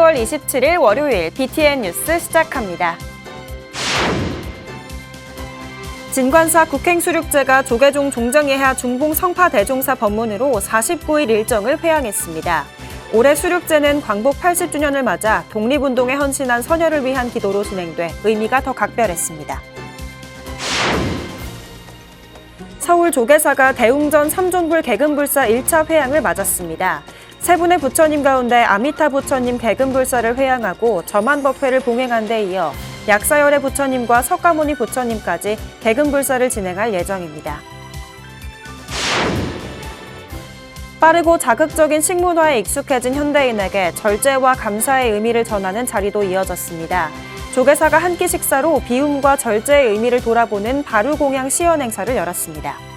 12월 27일 월요일 BTN 뉴스 시작합니다. 진관사 국행수륙제가 조계종 종정예하 중봉 성파대종사 법문으로 49일 일정을 회항했습니다. 올해 수륙제는 광복 80주년을 맞아 독립운동에 헌신한 선열을 위한 기도로 진행돼 의미가 더 각별했습니다. 서울 조계사가 대웅전 삼존불 개근불사 1차 회항을 맞았습니다. 세 분의 부처님 가운데 아미타 부처님 개근불사를 회항하고 점안법회를 봉행한 데 이어 약사열의 부처님과 석가모니 부처님까지 개근불사를 진행할 예정입니다. 빠르고 자극적인 식문화에 익숙해진 현대인에게 절제와 감사의 의미를 전하는 자리도 이어졌습니다. 조계사가 한 끼 식사로 비움과 절제의 의미를 돌아보는 바루공양 시연 행사를 열었습니다.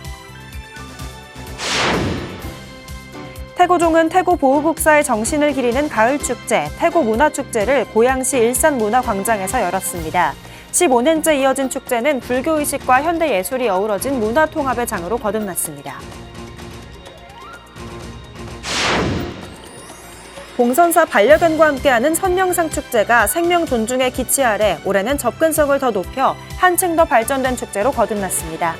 태고종은 태고 보호국사의 정신을 기리는 가을축제, 태고문화축제를 고양시 일산문화광장에서 열었습니다. 15년째 이어진 축제는 불교의식과 현대예술이 어우러진 문화통합의 장으로 거듭났습니다. 봉선사 반려견과 함께하는 선명상 축제가 생명 존중의 기치 아래 올해는 접근성을 더 높여 한층 더 발전된 축제로 거듭났습니다.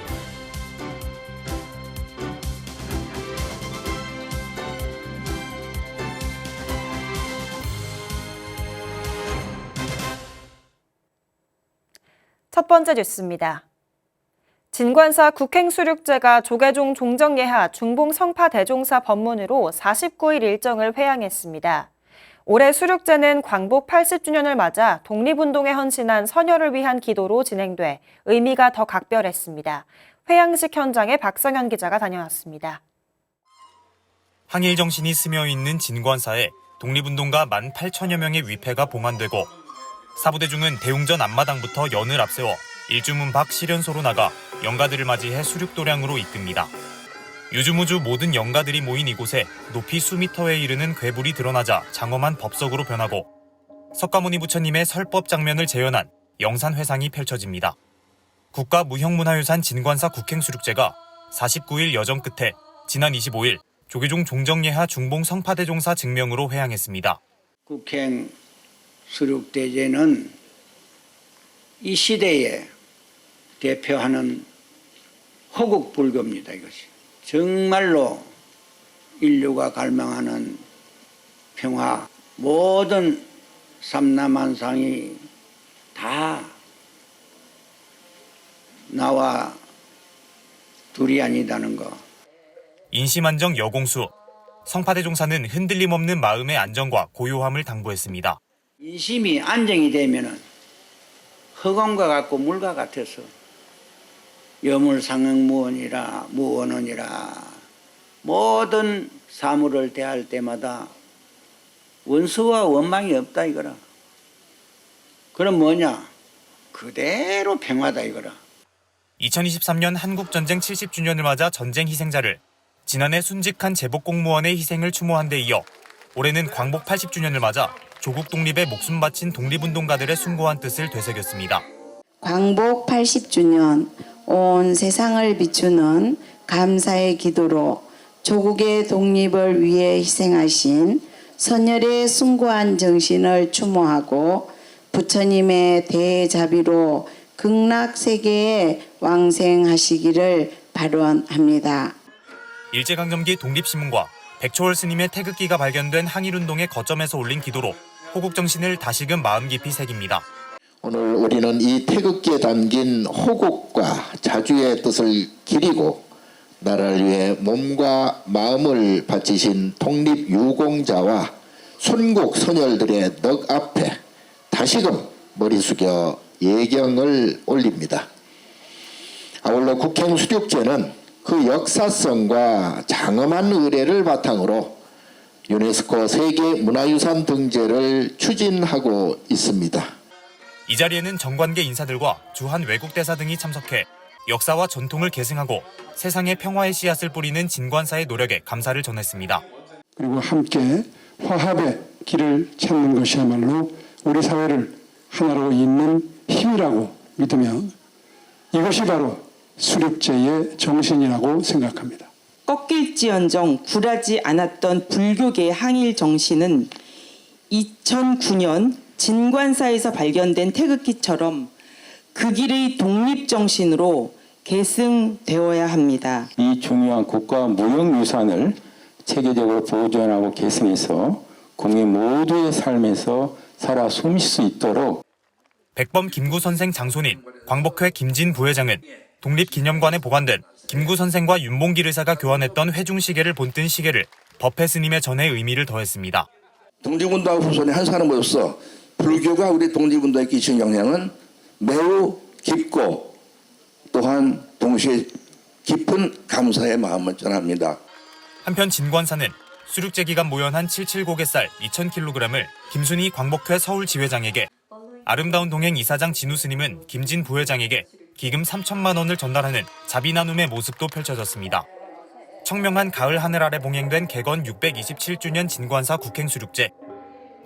첫 번째 뉴스입니다. 진관사 국행수륙제가 조계종 종정예하 중봉 성파대종사 법문으로 49일 일정을 회항했습니다. 올해 수륙제는 광복 80주년을 맞아 독립운동에 헌신한 선열을 위한 기도로 진행돼 의미가 더 각별했습니다. 회항식 현장에 박성현 기자가 다녀왔습니다. 항일 정신이 스며있는 진관사에 독립운동가 18,000여 명의 위패가 봉안되고 사부대중은 대웅전 앞마당부터 연을 앞세워 일주문 밖 시련소로 나가 영가들을 맞이해 수륙도량으로 이끕니다. 유주무주 모든 영가들이 모인 이곳에 높이 수미터에 이르는 괴불이 드러나자 장엄한 법석으로 변하고 석가모니 부처님의 설법 장면을 재현한 영산회상이 펼쳐집니다. 국가무형문화유산 진관사 국행수륙제가 49일 여정 끝에 지난 25일 조계종 종정예하 중봉 성파대종사 증명으로 회항했습니다. 국행 수륙대제는 이 시대에 대표하는 호국불교입니다. 이것이 정말로 인류가 갈망하는 평화, 모든 삼라만상이 다 나와 둘이 아니다는 거. 인심안정 여공수, 성파대종사는 흔들림 없는 마음의 안정과 고요함을 당부했습니다. 인심이 안정이 되면은 흑암과 같고 물과 같아서 여물상응무원이라 무원원이라 모든 사물을 대할 때마다 원수와 원망이 없다 이거라. 그럼 뭐냐? 그대로 평화다 이거라. 2023년 한국전쟁 70주년을 맞아 전쟁 희생자를 지난해 순직한 제복공무원의 희생을 추모한 데 이어 올해는 광복 80주년을 맞아 조국 독립에 목숨 바친 독립운동가들의 숭고한 뜻을 되새겼습니다. 광복 80주년 온 세상을 비추는 감사의 기도로 조국의 독립을 위해 희생하신 선열의 숭고한 정신을 추모하고 부처님의 대자비로 극락세계에 왕생하시기를 발언합니다. 일제강점기 독립신문과 백초월 스님의 태극기가 발견된 항일운동의 거점에서 올린 기도로 호국정신을 다시금 마음 깊이 새깁니다. 오늘 우리는 이 태극기에 담긴 호국과 자주의 뜻을 기리고 나라를 위해 몸과 마음을 바치신 독립유공자와 순국 선열들의 넋 앞에 다시금 머리 숙여 예경을 올립니다. 아울러 국행수륙제는 그 역사성과 장엄한 의례를 바탕으로 유네스코 세계문화유산 등재를 추진하고 있습니다. 이 자리에는 정관계 인사들과 주한 외국 대사 등이 참석해 역사와 전통을 계승하고 세상의 평화의 씨앗을 뿌리는 진관사의 노력에 감사를 전했습니다. 그리고 함께 화합의 길을 찾는 것이야말로 우리 사회를 하나로 잇는 힘이라고 믿으며 이것이 바로 수륙제의 정신이라고 생각합니다. 꺾일지언정 굴하지 않았던 불교계의 항일 정신은 2009년 진관사에서 발견된 태극기처럼 그 길의 독립정신으로 계승되어야 합니다. 이 중요한 국가 무형유산을 체계적으로 보존하고 계승해서 국민 모두의 삶에서 살아 숨쉴 수 있도록 백범 김구 선생 장손인 광복회 김진 부회장은 독립기념관에 보관된 김구 선생과 윤봉길 의사가 교환했던 회중시계를 본뜬 시계를 법회 스님의 전에 의미를 더했습니다. 독립운동 후손의 한 사람으로서 불교가 우리 독립운동에 끼친 영향은 매우 깊고 또한 동시에 깊은 감사의 마음을 전합니다. 한편 진관사는 수륙제 기간 모연한 77곡의 쌀 2,000kg을 김순희 광복회 서울지회장에게, 아름다운 동행 이사장 진우 스님은 김진 부회장에게 기금 3천만 원을 전달하는 자비 나눔의 모습도 펼쳐졌습니다. 청명한 가을 하늘 아래 봉행된 개건 627주년 진관사 국행수륙제.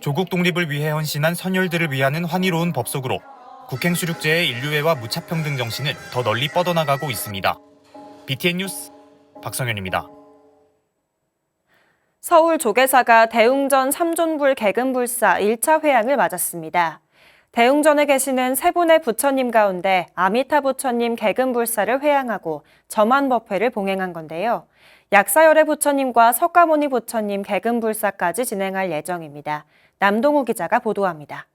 조국 독립을 위해 헌신한 선열들을 위하는 환희로운 법속으로 국행수륙제의 인류애와 무차평등 정신은 더 널리 뻗어나가고 있습니다. BTN 뉴스 박성현입니다. 서울 조계사가 대웅전 삼존불 개근불사 1차 회양을 맞았습니다. 대웅전에 계시는 세 분의 부처님 가운데 아미타 부처님 개근불사를 회양하고 점안법회를 봉행한 건데요. 약사열애 부처님과 석가모니 부처님 개근불사까지 진행할 예정입니다. 남동우 기자가 보도합니다.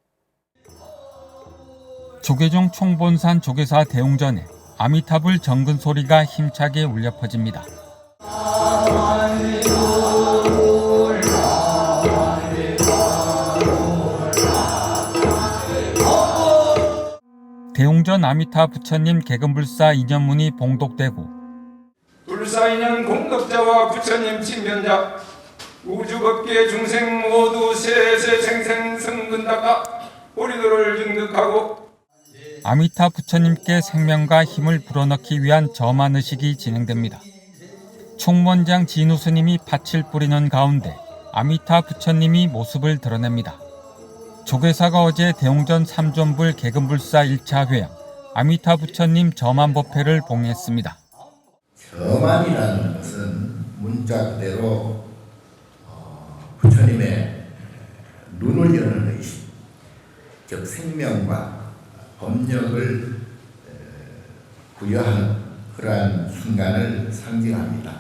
조계종 총본산 조계사 대웅전에 아미타불 정근 소리가 힘차게 울려 퍼집니다. 대웅전 아미타 부처님 개근불사 인연문이 봉독되고 불사인연 공덕자와 부처님 친변자 우주법계 중생 모두 세세생생 성근다가 보리도를 증득하고 아미타 부처님께 생명과 힘을 불어넣기 위한 점안의식이 진행됩니다. 총무원장 진우 스님이 팥을 뿌리는 가운데 아미타 부처님이 모습을 드러냅니다. 조계사가 어제 대웅전 삼존불 개근불사 1차 회양 아미타 부처님 점안법회를 봉했습니다. 점안이라는 것은 문자 그대로 부처님의 눈을 여는 의식, 즉 생명과 법력을 부여하는 그러한 순간을 상징합니다.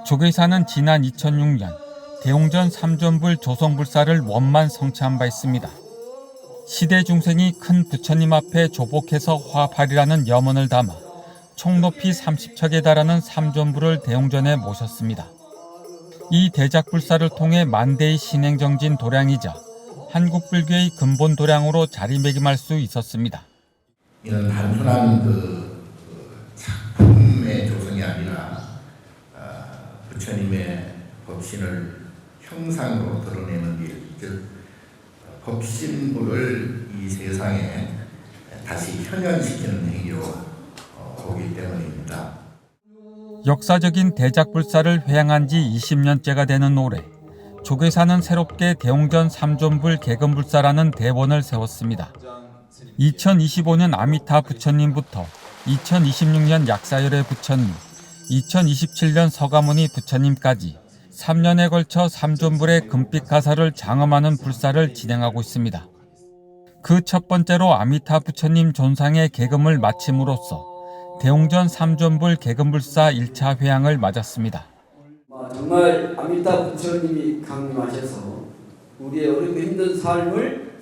조계사는 지난 2006년 대웅전 삼존불 조성불사를 원만 성취한 바 있습니다. 시대 중생이 큰 부처님 앞에 조복해서 화합하리라는 염원을 담아 총 높이 30척에 달하는 삼존불을 대웅전에 모셨습니다. 이 대작불사를 통해 만대의 신행정진 도량이자 한국 불교의 근본 도량으로 자리매김할 수 있었습니다. 이는 단순한 작품의 조성이 아니라 부처님의 법신을 형상으로 드러내는 일, 즉 법신부를 이 세상에 다시 현현시키는 행위로 보기 때문입니다. 역사적인 대작불사를 회양한 지 20년째가 되는 올해 조계사는 새롭게 대웅전 삼존불 개근불사라는 대원을 세웠습니다. 2025년 아미타 부처님부터 2026년 약사열애 부처님, 2027년 서가모니 부처님까지 3년에 걸쳐 삼존불의 금빛 가사를 장엄하는 불사를 진행하고 있습니다. 그 첫 번째로 아미타 부처님 존상의 개금을 마침으로써 대웅전 삼존불 개근불사 1차 회양을 맞았습니다. 정말 아미타 부처님이 강림하셔서 우리의 어렵고 힘든 삶을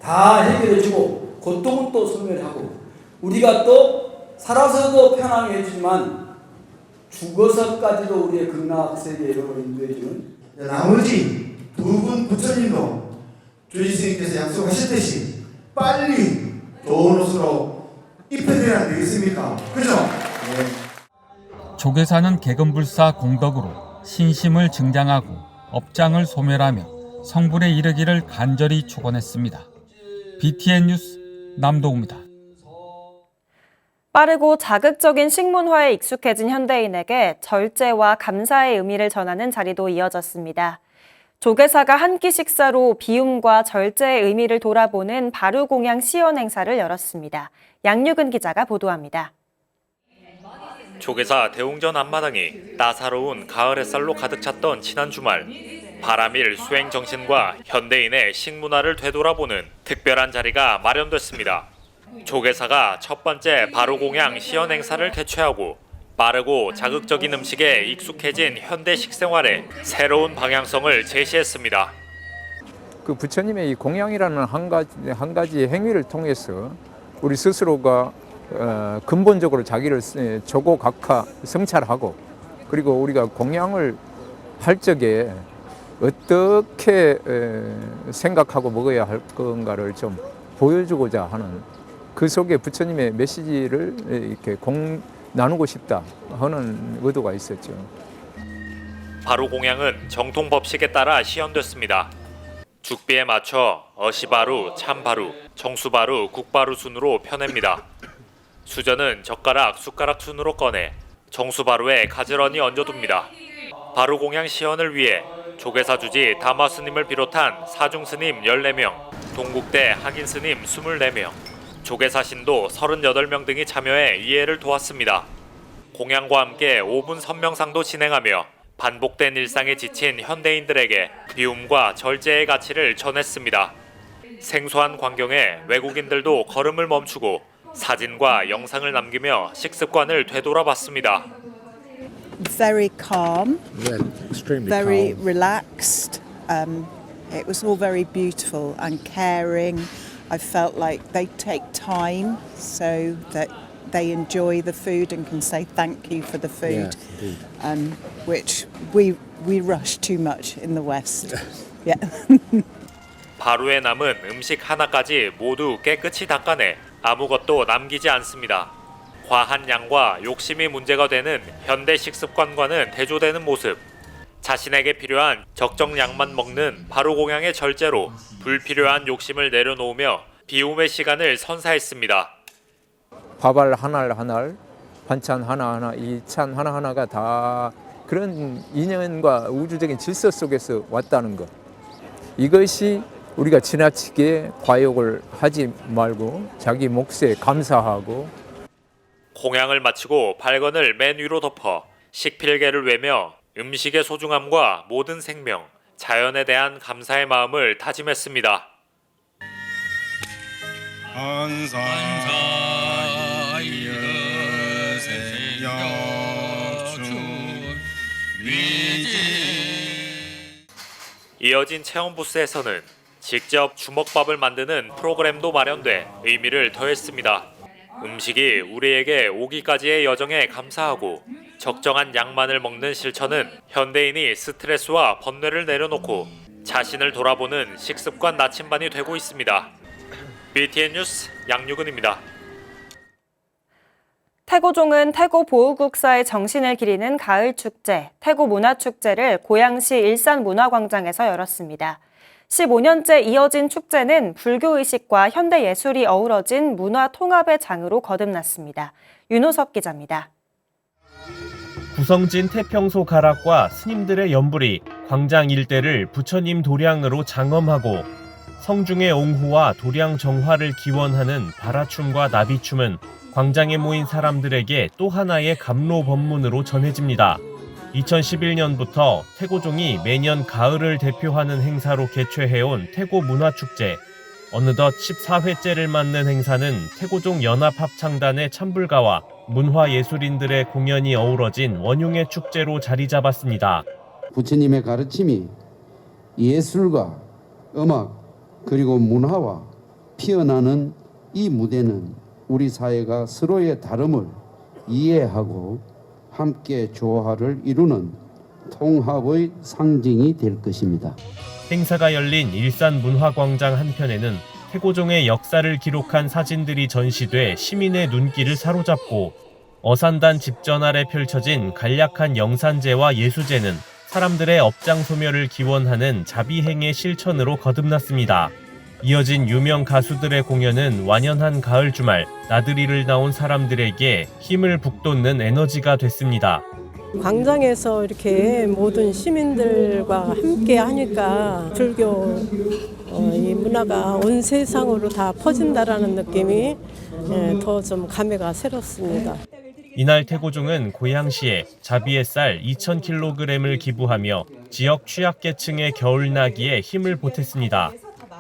다 해결해주고 고통은 또 소멸하고 우리가 또 살아서도 편하게 해주지만 죽어서까지도 우리의 극락세계로 인도해주는 나머지 두 분 부처님도 주지스님께서 약속하셨듯이 빨리 좋은 옷으로 입혀드려야 안 되겠습니까? 그죠? 네. 조계사는 개근불사 공덕으로 신심을 증장하고 업장을 소멸하며 성불에 이르기를 간절히 축원했습니다. BTN 뉴스 남도우입니다. 빠르고 자극적인 식문화에 익숙해진 현대인에게 절제와 감사의 의미를 전하는 자리도 이어졌습니다. 조계사가 한 끼 식사로 비움과 절제의 의미를 돌아보는 바루공양 시연 행사를 열었습니다. 양유근 기자가 보도합니다. 조계사 대웅전 앞마당이 따사로운 가을 햇살로 가득 찼던 지난 주말. 바람일 수행 정신과 현대인의 식문화를 되돌아보는 특별한 자리가 마련됐습니다. 조계사가 첫 번째 바로공양 시연 행사를 개최하고 빠르고 자극적인 음식에 익숙해진 현대 식생활에 새로운 방향성을 제시했습니다. 그 부처님의 이 공양이라는 한 가지 행위를 통해서 우리 스스로가 근본적으로 자기를 조고각하 성찰하고 그리고 우리가 공양을 할 적에 어떻게 생각하고 먹어야 할 건가를 좀 보여주고자 하는 그 속에 부처님의 메시지를 이렇게 나누고 싶다 하는 의도가 있었죠. 바로공양은 정통 법식에 따라 시연됐습니다. 죽비에 맞춰 어시바루, 참바루, 정수바루, 국바루 순으로 펴냅니다. 수저는 젓가락, 숟가락 순으로 꺼내 정수바루에 가지런히 얹어둡니다. 바로공양 시연을 위해 조계사 주지 다마스님을 비롯한 사중스님 14명, 동국대 학인스님 24명, 조계사 신도 38명 등이 참여해 이해를 도왔습니다. 공양과 함께 5분 선명상도 진행하며 반복된 일상에 지친 현대인들에게 비움과 절제의 가치를 전했습니다. 생소한 광경에 외국인들도 걸음을 멈추고 사진과 영상을 남기며 식습관을 되돌아봤습니다. Very calm, very relaxed. It was all very beautiful and caring. I felt like they take time so that they enjoy the food and can say thank you for the food, which we rush too much in the West. Yeah. 바루에 남은 음식 하나까지 모두 깨끗이 닦아내 아무것도 남기지 않습니다. 과한 양과 욕심이 문제가 되는 현대 식습관과는 대조되는 모습. 자신에게 필요한 적정량만 먹는 바로공양의 절제로 불필요한 욕심을 내려놓으며 비움의 시간을 선사했습니다. 밥알 하나하나, 반찬 하나하나, 이 찬 하나하나가 다 그런 인연과 우주적인 질서 속에서 왔다는 것. 이것이 우리가 지나치게 과욕을 하지 말고 자기 몫에 감사하고 공양을 마치고 발건을 맨 위로 덮어 식필계를 외며 음식의 소중함과 모든 생명, 자연에 대한 감사의 마음을 다짐했습니다. 이어진 체험 부스에서는 직접 주먹밥을 만드는 프로그램도 마련돼 의미를 더했습니다. 음식이 우리에게 오기까지의 여정에 감사하고 적정한 양만을 먹는 실천은 현대인이 스트레스와 번뇌를 내려놓고 자신을 돌아보는 식습관 나침반이 되고 있습니다. BTN 뉴스 양유근입니다. 태고종은 태고 보호국사의 정신을 기리는 가을 축제, 태고 문화축제를 고양시 일산문화광장에서 열었습니다. 15년째 이어진 축제는 불교의식과 현대예술이 어우러진 문화 통합의 장으로 거듭났습니다. 윤호섭 기자입니다. 구성진 태평소 가락과 스님들의 연불이 광장 일대를 부처님 도량으로 장엄하고 성중의 옹후와 도량 정화를 기원하는 바라춤과 나비춤은 광장에 모인 사람들에게 또 하나의 감로 법문으로 전해집니다. 2011년부터 태고종이 매년 가을을 대표하는 행사로 개최해온 태고 문화축제. 어느덧 14회째를 맞는 행사는 태고종 연합합창단의 찬불가와 문화예술인들의 공연이 어우러진 원흉의 축제로 자리 잡았습니다. 부처님의 가르침이 예술과 음악 그리고 문화와 피어나는 이 무대는 우리 사회가 서로의 다름을 이해하고 함께 조화를 이루는 통합의 상징이 될 것입니다. 행사가 열린 일산문화광장 한편에는 태고종의 역사를 기록한 사진들이 전시돼 시민의 눈길을 사로잡고 어산단 집전 아래 펼쳐진 간략한 영산제와 예수제는 사람들의 업장 소멸을 기원하는 자비행의 실천으로 거듭났습니다. 이어진 유명 가수들의 공연은 완연한 가을 주말, 나들이를 나온 사람들에게 힘을 북돋는 에너지가 됐습니다. 광장에서 이렇게 모든 시민들과 함께 하니까 불교 이 문화가 온 세상으로 다 퍼진다라는 느낌이 더 좀 감회가 새롭습니다. 이날 태고종은 고양시에 자비의 쌀 2,000kg을 기부하며 지역 취약계층의 겨울나기에 힘을 보탰습니다.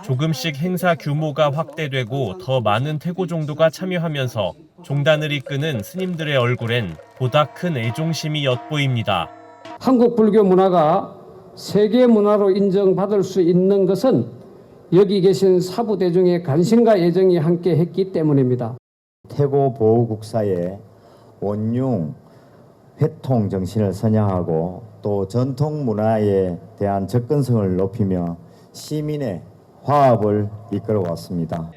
조금씩 행사 규모가 확대되고 더 많은 태고종도가 참여하면서 종단을 이끄는 스님들의 얼굴엔 보다 큰 애종심이 엿보입니다. 한국 불교 문화가 세계 문화로 인정받을 수 있는 것은 여기 계신 사부대중의 관심과 애정이 함께 했기 때문입니다. 태고 보호국사의 원융, 회통 정신을 선양하고 또 전통 문화에 대한 접근성을 높이며 시민의 화합을 이끌어왔습니다.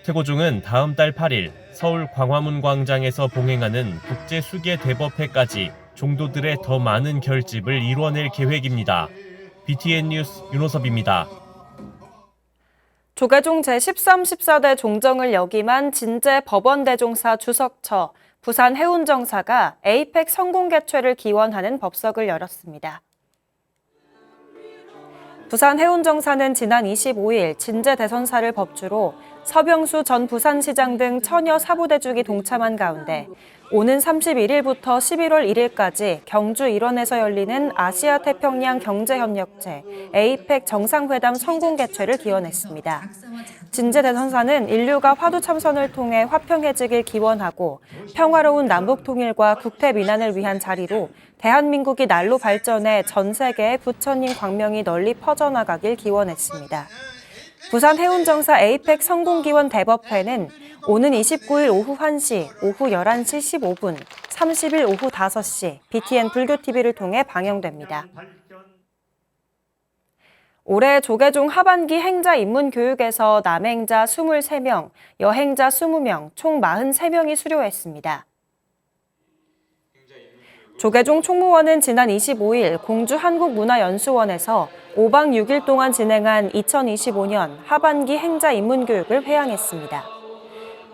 태고종은 다음 달 8일 서울 광화문 광장에서 봉행하는 국제수계 대법회까지 종도들의 더 많은 결집을 이뤄낼 계획입니다. BTN 뉴스 윤호섭입니다. 조계종 제13, 14대 종정을 역임한 진제 법원대종사 주석처 부산 해운정사가 에이펙 성공 개최를 기원하는 법석을 열었습니다. 부산 해운정사는 지난 25일 진제 대선사를 법주로 서병수 전 부산시장 등 천여 사부대중이 동참한 가운데 오는 31일부터 11월 1일까지 경주 일원에서 열리는 아시아태평양 경제협력체 에이펙 정상회담 성공 개최를 기원했습니다. 진제 대선사는 인류가 화두 참선을 통해 화평해지길 기원하고 평화로운 남북통일과 국태민안을 위한 자리로 대한민국이 날로 발전해 전 세계에 부처님 광명이 널리 퍼져나가길 기원했습니다. 부산 해운정사 에이펙 성공기원 대법회는 오는 29일 오후 1시, 오후 11시 15분, 30일 오후 5시 BTN 불교TV를 통해 방영됩니다. 올해 조계종 하반기 행자 입문 교육에서 남행자 23명, 여행자 20명, 총 43명이 수료했습니다. 조계종 총무원은 지난 25일 공주 한국문화연수원에서 5박 6일 동안 진행한 2025년 하반기 행자 입문 교육을 회양했습니다.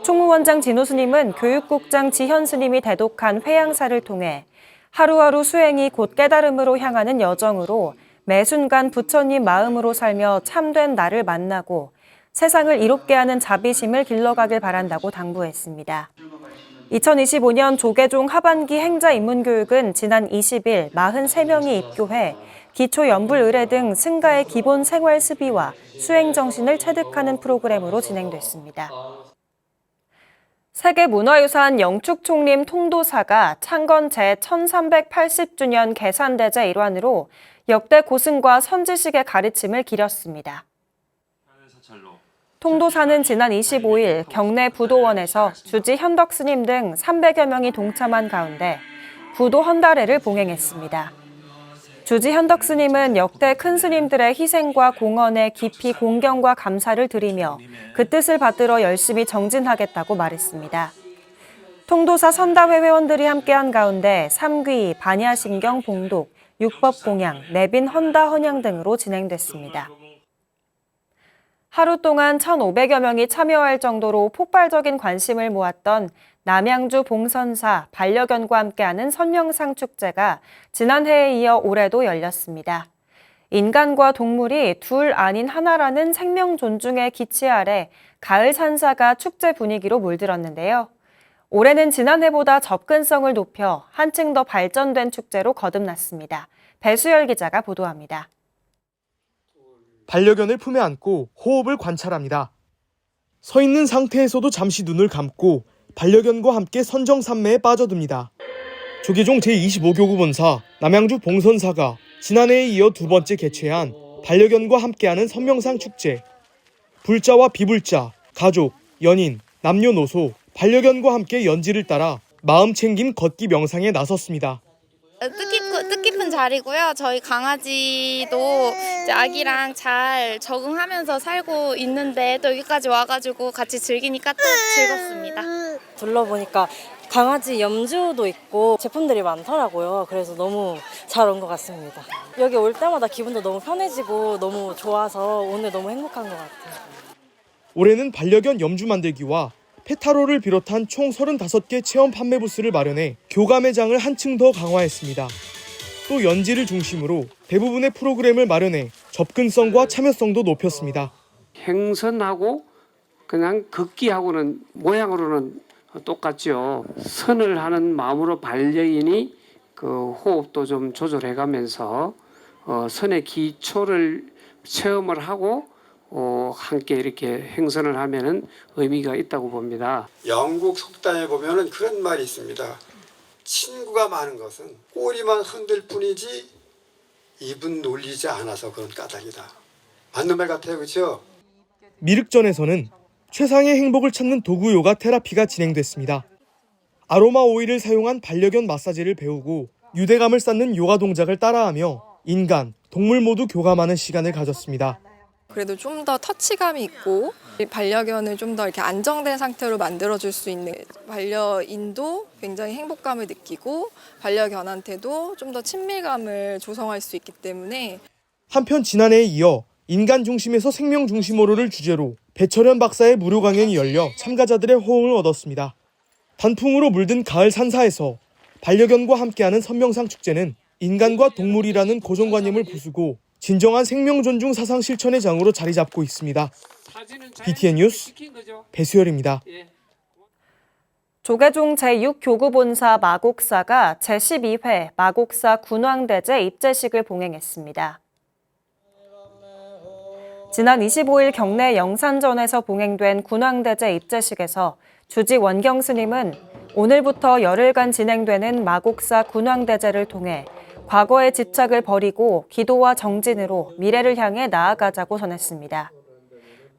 총무원장 진호 스님은 교육국장 지현 스님이 대독한 회양사를 통해 하루하루 수행이 곧 깨달음으로 향하는 여정으로 매 순간 부처님 마음으로 살며 참된 나를 만나고 세상을 이롭게 하는 자비심을 길러가길 바란다고 당부했습니다. 2025년 조계종 하반기 행자 입문교육은 지난 20일 43명이 입교해 기초 연불 의례 등 승가의 기본 생활 습의와 수행 정신을 체득하는 프로그램으로 진행됐습니다. 세계문화유산 영축총림 통도사가 창건 제1380주년 개산대제 일환으로 역대 고승과 선지식의 가르침을 기렸습니다. 통도사는 지난 25일 경내 부도원에서 주지 현덕 스님 등 300여 명이 동참한 가운데 부도 헌달회를 봉행했습니다. 주지 현덕 스님은 역대 큰 스님들의 희생과 공헌에 깊이 공경과 감사를 드리며 그 뜻을 받들어 열심히 정진하겠다고 말했습니다. 통도사 선다회 회원들이 함께한 가운데 삼귀, 반야심경 봉독, 육법공양, 내빈 헌다 헌양 등으로 진행됐습니다. 하루 동안 1,500여 명이 참여할 정도로 폭발적인 관심을 모았던 남양주 봉선사 반려견과 함께하는 선명상 축제가 지난해에 이어 올해도 열렸습니다. 인간과 동물이 둘 아닌 하나라는 생명 존중의 기치 아래 가을 산사가 축제 분위기로 물들었는데요. 올해는 지난해보다 접근성을 높여 한층 더 발전된 축제로 거듭났습니다. 배수열 기자가 보도합니다. 반려견을 품에 안고 호흡을 관찰합니다. 서 있는 상태에서도 잠시 눈을 감고 반려견과 함께 선정산매에 빠져듭니다. 조계종 제25교구 본사 남양주 봉선사가 지난해에 이어 두 번째 개최한 반려견과 함께하는 선명상 축제. 불자와 비불자, 가족, 연인, 남녀노소, 반려견과 함께 연지를 따라 마음 챙김 걷기 명상에 나섰습니다. 뜻깊은 자리고요. 저희 강아지도 이제 아기랑 잘 적응하면서 살고 있는데 또 여기까지 와가지고 같이 즐기니까 또 즐겁습니다. 둘러보니까 강아지 염주도 있고 제품들이 많더라고요. 그래서 너무 잘 온 것 같습니다. 여기 올 때마다 기분도 너무 편해지고 너무 좋아서 오늘 너무 행복한 것 같아요. 올해는 반려견 염주 만들기와 페타로를 비롯한 총 35개 체험 판매 부스를 마련해 교감 매장을 한층 더 강화했습니다. 또 연지를 중심으로 대부분의 프로그램을 마련해 접근성과 참여성도 높였습니다. 행선하고 그냥 걷기하고는 모양으로는 똑같죠. 선을 하는 마음으로 반려인이 그 호흡도 좀 조절해가면서 선의 기초를 체험을 하고 함께 이렇게 행선을 하면은 의미가 있다고 봅니다. 영국 속담에 보면은 그런 말이 있습니다. 친구가 많은 것은 꼬리만 흔들 뿐이지 입은 놀리지 않아서 그런 까닭이다. 맞는 말 같아요, 그렇죠? 미륵전에서는 최상의 행복을 찾는 도구 요가 테라피가 진행됐습니다. 아로마 오일을 사용한 반려견 마사지를 배우고 유대감을 쌓는 요가 동작을 따라하며 인간, 동물 모두 교감하는 시간을 가졌습니다. 그래도 좀 더 터치감이 있고 반려견을 좀 더 이렇게 안정된 상태로 만들어줄 수 있는, 반려인도 굉장히 행복감을 느끼고 반려견한테도 좀 더 친밀감을 조성할 수 있기 때문에. 한편 지난해에 이어 인간 중심에서 생명 중심으로를 주제로 배철현 박사의 무료 강연이 열려 참가자들의 호응을 얻었습니다. 단풍으로 물든 가을 산사에서 반려견과 함께하는 선명상 축제는 인간과 동물이라는 고정관념을 부수고 진정한 생명 존중 사상 실천의 장으로 자리 잡고 있습니다. BTN 뉴스 배수열입니다. 조계종 제6교구본사 마곡사가 제12회 마곡사 군왕대제 입제식을 봉행했습니다. 지난 25일 경내 영산전에서 봉행된 군왕대제 입제식에서 주지 원경 스님은 오늘부터 열흘간 진행되는 마곡사 군왕대제를 통해 과거의 집착을 버리고 기도와 정진으로 미래를 향해 나아가자고 전했습니다.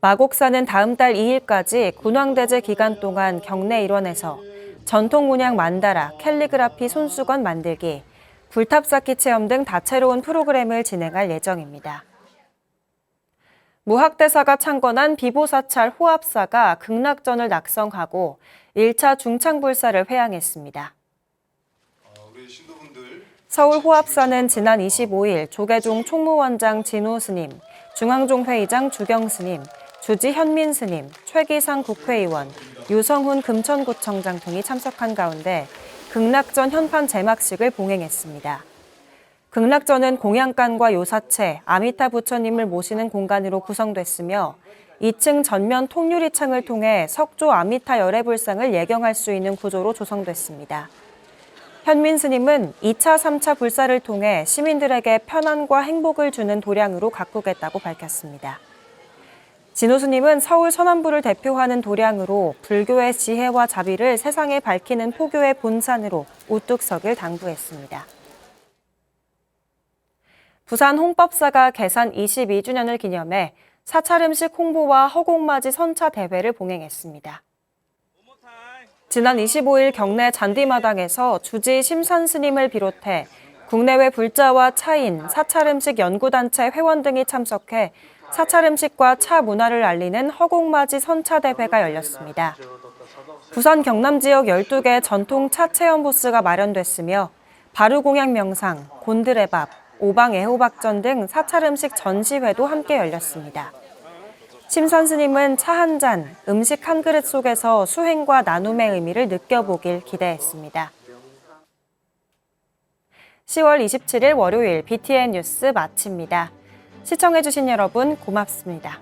마곡사는 다음 달 2일까지 군왕대제 기간 동안 경내 일원에서 전통 문양 만다라, 캘리그라피 손수건 만들기, 불탑쌓기 체험 등 다채로운 프로그램을 진행할 예정입니다. 무학대사가 창건한 비보사찰 호합사가 극락전을 낙성하고 1차 중창불사를 회항했습니다. 서울 호합사는 지난 25일 조계종 총무원장 진호 스님, 중앙종 회의장 주경 스님, 주지 현민 스님, 최기상 국회의원, 유성훈 금천구청장 등이 참석한 가운데 극락전 현판 제막식을 봉행했습니다. 극락전은 공양간과 요사체, 아미타 부처님을 모시는 공간으로 구성됐으며 2층 전면 통유리창을 통해 석조 아미타 열애불상을 예경할 수 있는 구조로 조성됐습니다. 현민 스님은 2차, 3차 불사를 통해 시민들에게 편안과 행복을 주는 도량으로 가꾸겠다고 밝혔습니다. 진호 스님은 서울 서남부를 대표하는 도량으로 불교의 지혜와 자비를 세상에 밝히는 포교의 본산으로 우뚝 서길 당부했습니다. 부산 홍법사가 개산 22주년을 기념해 사찰 음식 홍보와 허공맞이 선차 대회를 봉행했습니다. 지난 25일 경내 잔디마당에서 주지 심산 스님을 비롯해 국내외 불자와 차인, 사찰 음식 연구단체 회원 등이 참석해 사찰 음식과 차 문화를 알리는 허공맞이 선차 대회가 열렸습니다. 부산 경남 지역 12개 전통 차 체험 부스가 마련됐으며 바루공양 명상, 곤드레밥, 오방 애호박전 등 사찰 음식 전시회도 함께 열렸습니다. 심산 스님은 차 한 잔, 음식 한 그릇 속에서 수행과 나눔의 의미를 느껴보길 기대했습니다. 10월 27일 월요일 BTN 뉴스 마칩니다. 시청해주신 여러분 고맙습니다.